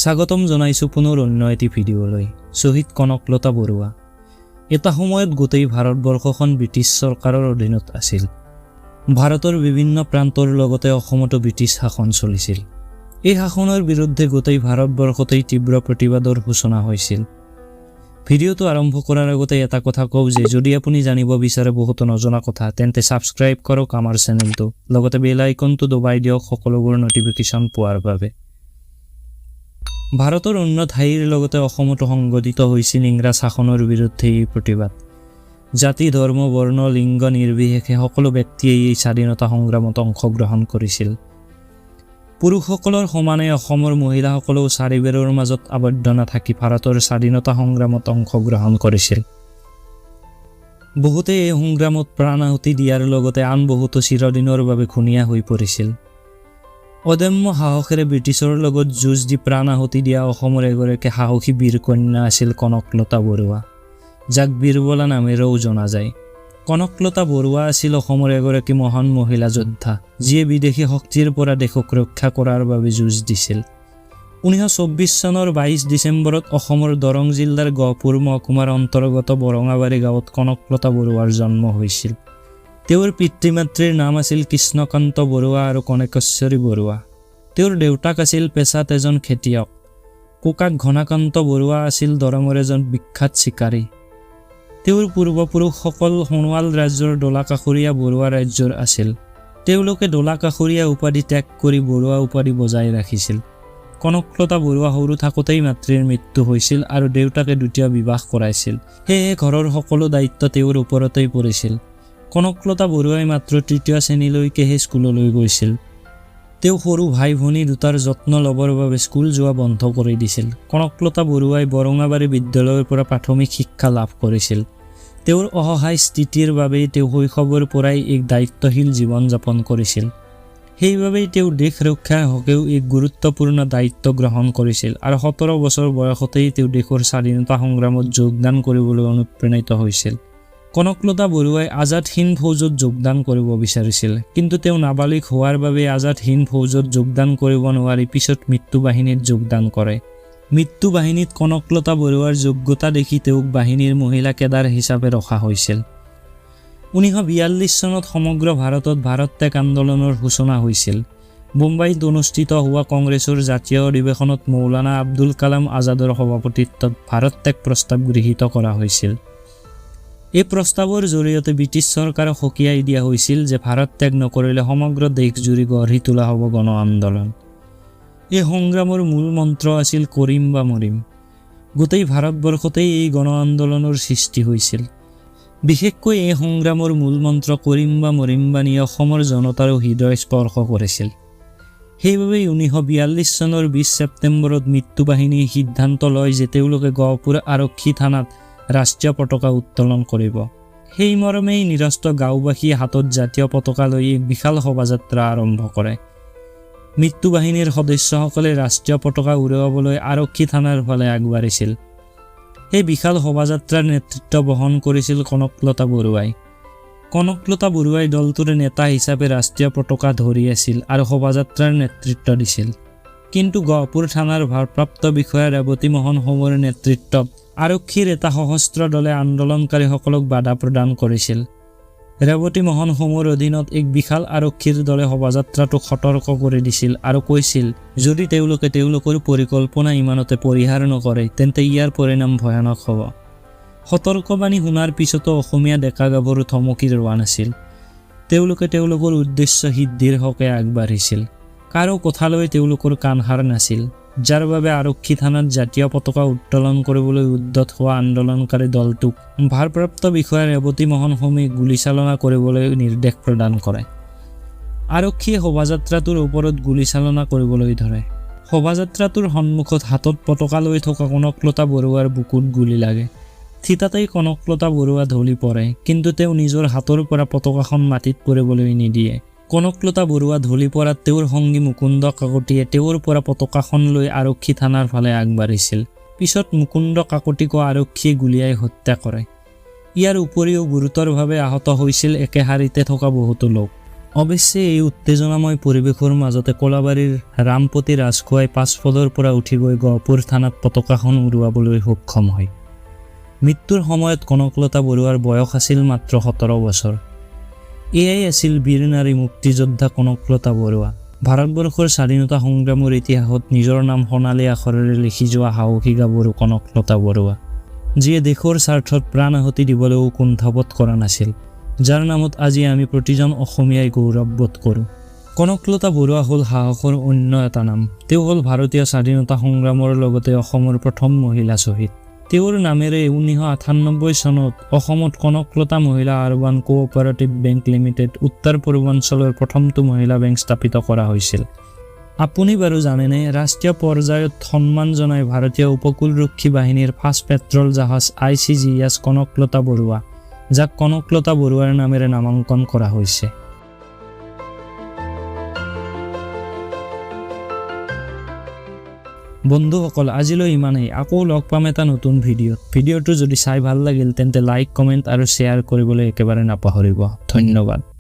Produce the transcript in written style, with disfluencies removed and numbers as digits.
স্বাগতম জনাইছোঁ পুনৰ অন্য এটি ভিডিঅ'লৈ। শ্বহীদ কনকলতা বৰুৱা। এটা সময়ত গোটেই ভাৰতবৰ্ষখন ব্ৰিটিছ চৰকাৰৰ অধীনত আছিল। ভাৰতৰ বিভিন্ন প্ৰান্তৰ লগতে অসমতো ব্ৰিটিছ শাসন চলিছিল। এই শাসনৰ বিৰুদ্ধে গোটেই ভাৰতবৰ্ষতেই তীব্ৰ প্ৰতিবাদৰ সূচনা হৈছিল। ভিডিঅ'টো আৰম্ভ কৰাৰ আগতে এটা কথা কওঁ যে যদি আপুনি জানিব বিচাৰে বহুতো নজনা কথা তেন্তে ছাবস্ক্ৰাইব কৰক আমাৰ চেনেলটো, লগতে বেল আইকনটো দবাই দিয়ক সকলোবোৰ নটিফিকেশ্যন পোৱাৰ বাবে। ভাৰতৰ অন্য ঠাইৰ লগতে অসমতো সংঘটিত হৈছিল ইংৰাজ শাসনৰ বিৰুদ্ধে এই প্ৰতিবাদ। জাতি, ধৰ্ম, বৰ্ণ, লিংগ নিৰ্বিশেষে সকলো ব্যক্তিয়ে এই স্বাধীনতা সংগ্ৰামত অংশগ্ৰহণ কৰিছিল। পুৰুষসকলৰ সমানে অসমৰ মহিলাসকলেও চাৰিবেৰৰ মাজত আবদ্ধ নাথাকি ভাৰতৰ স্বাধীনতা সংগ্ৰামত অংশগ্ৰহণ কৰিছিল। বহুতে এই সংগ্ৰামত প্ৰাণ আহুতি দিয়াৰ লগতে আন বহুতো চিৰদিনৰ বাবে খুনীয়া হৈ পৰিছিল। অদম্য সাহসেৰে ব্ৰিটিছৰ লগত যুঁজ দি প্ৰাণ আহুতি দিয়া অসমৰ এগৰাকী সাহসী বীৰ কন্যা আছিল কনকলতা বৰুৱা, যাক বীৰবলা নামেৰেও জনা যায়। কনকলতা বৰুৱা আছিল অসমৰ এগৰাকী মহান মহিলা যোদ্ধা, যিয়ে বিদেশী শক্তিৰ পৰা দেশক ৰক্ষা কৰাৰ বাবে যুঁজ দিছিল। 1924 চনৰ 22 ডিচেম্বৰত অসমৰ দৰং জিলাৰ গহপুৰ মহকুমাৰ অন্তৰ্গত বৰঙাবাৰী গাঁৱত কনকলতা বৰুৱাৰ জন্ম হৈছিল। তেওঁৰ পিতৃ মাতৃৰ নাম আছিল কৃষ্ণকান্ত বৰুৱা আৰু কনকেশ্বৰী বৰুৱা। তেওঁৰ দেউতাক আছিল পেছাত এজন খেতিয়ক। ককাক ঘনাকান্ত বৰুৱা আছিল দৰঙৰ এজন বিখ্যাত চিকাৰী। তেওঁৰ পূৰ্বপুৰুষসকল সোণোৱাল ৰাজ্যৰ দলাকাষৰীয়া বৰুৱা ৰাজ্যৰ আছিল। তেওঁলোকে দলাকাষৰীয়া উপাধি ত্যাগ কৰি বৰুৱা উপাধি বজাই ৰাখিছিল। কনকলতা বৰুৱা সৰু থাকোঁতেই মাতৃৰ মৃত্যু হৈছিল আৰু দেউতাকে দ্বিতীয় বিবাহ কৰাইছিল। সেয়েহে ঘৰৰ সকলো দায়িত্ব তেওঁৰ ওপৰতেই পৰিছিল। কনকলতা বৰুৱাই মাত্ৰ 3য় শ্ৰেণীলৈকেহে স্কুললৈ গৈছিল। তেওঁ সৰু ভাই ভনী দুটাৰ যত্ন ল'বৰ বাবে স্কুল যোৱা বন্ধ কৰি দিছিল। কনকলতা বৰুৱাই বৰঙাবাৰী বিদ্যালয়ৰ পৰা প্ৰাথমিক শিক্ষা লাভ কৰিছিল। তেওঁৰ অসহায় স্থিতিৰ বাবেই তেওঁ শৈশৱৰ পৰাই এক দায়িত্বশীল জীৱন যাপন কৰিছিল। সেইবাবেই তেওঁ দেশ ৰক্ষাৰ হকেও এক গুৰুত্বপূৰ্ণ দায়িত্ব গ্ৰহণ কৰিছিল আৰু 17 বছৰ বয়সতেই তেওঁ দেশৰ স্বাধীনতা সংগ্ৰামত যোগদান কৰিবলৈ অনুপ্ৰাণিত হৈছিল। কনকলতা বৰুৱাই আজাদ হিন্দ ফৌজত যোগদান কৰিব বিচাৰিছিল, কিন্তু তেওঁ নাবালিক হোৱাৰ বাবে আজাদ হিন্দ ফৌজত যোগদান কৰিব নোৱাৰি পিছত মৃত্যু বাহিনীত যোগদান কৰে। মৃত্যু বাহিনীত কনকলতা বৰুৱাৰ যোগ্যতা দেখি তেওঁক বাহিনীৰ মহিলা কেডাৰ হিচাপে ৰখা হৈছিল। 1942 চনত সমগ্ৰ ভাৰতত ভাৰত ত্যাগ আন্দোলনৰ সূচনা হৈছিল। মুম্বাইত অনুষ্ঠিত হোৱা কংগ্ৰেছৰ জাতীয় অধিৱেশনত মৌলানা আব্দুল কালাম আজাদৰ সভাপতিত্বত ভাৰত ত্যাগ প্ৰস্তাৱ গৃহীত কৰা হৈছিল। এই প্ৰস্তাৱৰ জৰিয়তে ব্ৰিটিছ চৰকাৰক সকীয়াই দিয়া হৈছিল যে ভাৰত ত্যাগ নকৰিলে সমগ্ৰ দেশজুৰি গঢ়ি তোলা হ'ব গণ আন্দোলন। এই সংগ্ৰামৰ মূল মন্ত্ৰ আছিল কৰিম বা মৰিম। গোটেই ভাৰতবৰ্ষতেই এই গণ আন্দোলনৰ সৃষ্টি হৈছিল। বিশেষকৈ এই সংগ্ৰামৰ মূল মন্ত্ৰ কৰিম বা মৰিম বাণী অসমৰ জনতাৰো হৃদয় স্পৰ্শ কৰিছিল। সেইবাবেই 1942 চনৰ 20 ছেপ্টেম্বৰত মৃত্যু বাহিনীয়ে সিদ্ধান্ত লয় যে তেওঁলোকে গহপুৰ আৰক্ষী থানাত ৰাষ্ট্ৰীয় পতাকা উত্তোলন কৰিব। সেই মৰ্মেই নিৰস্ত গাঁওবাসীয়ে হাতত জাতীয় পতাকা লৈ এক বিশাল শোভাযাত্ৰা আৰম্ভ কৰে। মৃত্যু বাহিনীৰ সদস্যসকলে ৰাষ্ট্ৰীয় পতাকা উৰুৱাবলৈ আৰক্ষী থানাৰ ফালে আগবাঢ়িছিল। সেই বিশাল শোভাযাত্ৰাৰ নেতৃত্ব বহন কৰিছিল কনকলতা বৰুৱাই। কনকলতা বৰুৱাই দলটোৰ নেতা হিচাপে ৰাষ্ট্ৰীয় পতাকা ধৰি আছিল আৰু শোভাযাত্ৰাৰ নেতৃত্ব দিছিল। কিন্তু গহপুৰ থানাৰ ভাৰপ্ৰাপ্ত বিষয়া ৰেৱতী মোহন সোমৰ নেতৃত্বত আৰক্ষীৰ এটা সশস্ত্ৰ দলে আন্দোলনকাৰীসকলক বাধা প্ৰদান কৰিছিল। ৰেৱতী মোহন সোমৰ অধীনত এক বিশাল আৰক্ষীৰ দলে শোভাযাত্ৰাটোক সতৰ্ক কৰি দিছিল আৰু কৈছিল যদি তেওঁলোকে তেওঁলোকৰ পৰিকল্পনা ইমানতে পৰিহাৰ নকৰে তেন্তে ইয়াৰ পৰিণাম ভয়ানক হ'ব। সতৰ্কবাণী শুনাৰ পিছতো অসমীয়া ডেকা গাভৰু থমকি ৰোৱা নাছিল। তেওঁলোকে তেওঁলোকৰ উদ্দেশ্য সিদ্ধিৰ হকে আগবাঢ়িছিল। কাৰো কথালৈ তেওঁলোকৰ কাণ সাৰ নাছিল, যাৰ বাবে আৰক্ষী থানাত জাতীয় পতাকা উত্তোলন কৰিবলৈ উদ্যত হোৱা আন্দোলনকাৰী দলটোক ভাৰপ্ৰাপ্ত বিষয়া ৰেৱতী মোহন সোমে গুলীচালনা কৰিবলৈ নিৰ্দেশ প্ৰদান কৰে। আৰক্ষীয়ে শোভাযাত্ৰাটোৰ ওপৰত গুলীচালনা কৰিবলৈ ধৰে। শোভাযাত্ৰাটোৰ সন্মুখত হাতত পতাকা লৈ থকা কনকলতা বৰুৱাৰ বুকুত গুলী লাগে। থিতাতেই কনকলতা বৰুৱা ঢলি পৰে, কিন্তু তেওঁ নিজৰ হাতৰ পৰা পতাকাখন মাটিত পৰিবলৈ নিদিয়ে। কনকলতা বৰুৱা ঢলি পৰাত তেওঁৰ সংগী মুকুন্দ কাকতিয়ে তেওঁৰ পৰা পতাকাখন লৈ আৰক্ষী থানাৰ ফালে আগবাঢ়িছিল। পিছত মুকুন্দ কাকতিকো আৰক্ষীয়ে গুলীয়াই হত্যা কৰে। ইয়াৰ উপৰিও গুৰুতৰভাৱে আহত হৈছিল একে শাৰীতে থকা বহুতো লোক। অৱশ্যে এই উত্তেজনাময় পৰিৱেশৰ মাজতে কলাবাৰীৰ ৰামপতি ৰাজখোৱাই পাছফালৰ পৰা উঠি গৈ গহপুৰ থানাত পতাকাখন উৰুৱাবলৈ সক্ষম হয়। মৃত্যুৰ সময়ত কনকলতা বৰুৱাৰ বয়স আছিল মাত্ৰ 17 বছৰ। এয়াই আছিল বীৰ নাৰী মুক্তিযোদ্ধা কনকলতা বৰুৱা। ভাৰতবৰ্ষৰ স্বাধীনতা সংগ্ৰামৰ ইতিহাসত নিজৰ নাম সোণালী আখৰেৰে লিখি যোৱা সাহসী গাভৰু কনকলতা বৰুৱা, যিয়ে দেশৰ স্বাৰ্থত প্ৰাণ আহুতি দিবলৈও কুণ্ঠাবোধ কৰা নাছিল, যাৰ নামত আজি আমি প্ৰতিজন অসমীয়াই গৌৰৱবোধ কৰোঁ। কনকলতা বৰুৱা হ'ল সাহসৰ অন্য এটা নাম। তেওঁ হ'ল ভাৰতীয় স্বাধীনতা সংগ্ৰামৰ লগতে অসমৰ প্ৰথম মহিলা শ্বহীদ। তেওঁৰ নামেৰে 1998 চনত অসমত কনকলতা মহিলা আৰবান কোঅপাৰেটিভ বেংক লিমিটেড উত্তৰ পূৰ্বাঞ্চলৰ প্ৰথমটো মহিলা বেংক স্থাপিত কৰা হৈছিল। আপুনি বাৰু জানেনে, ৰাষ্ট্ৰীয় পৰ্যায়ত সন্মান জনাই ভাৰতীয় উপকূলৰক্ষী বাহিনীৰ ফাৰ্ষ্ট পেট্ৰল জাহাজ ICGS কনকলতা বৰুৱা, যাক কনকলতা বৰুৱাৰ নামেৰে নামাংকন কৰা হৈছে। বন্ধুসকল, আজিলৈ ইমানেই। আকৌ লগ পাম এটা নতুন ভিডিঅ'টো যদি চাই ভাল লাগিল তেন্তে লাইক, কমেণ্ট আৰু শ্বেয়াৰ কৰিবলৈ একেবাৰে নাপাহৰিব। ধন্যবাদ।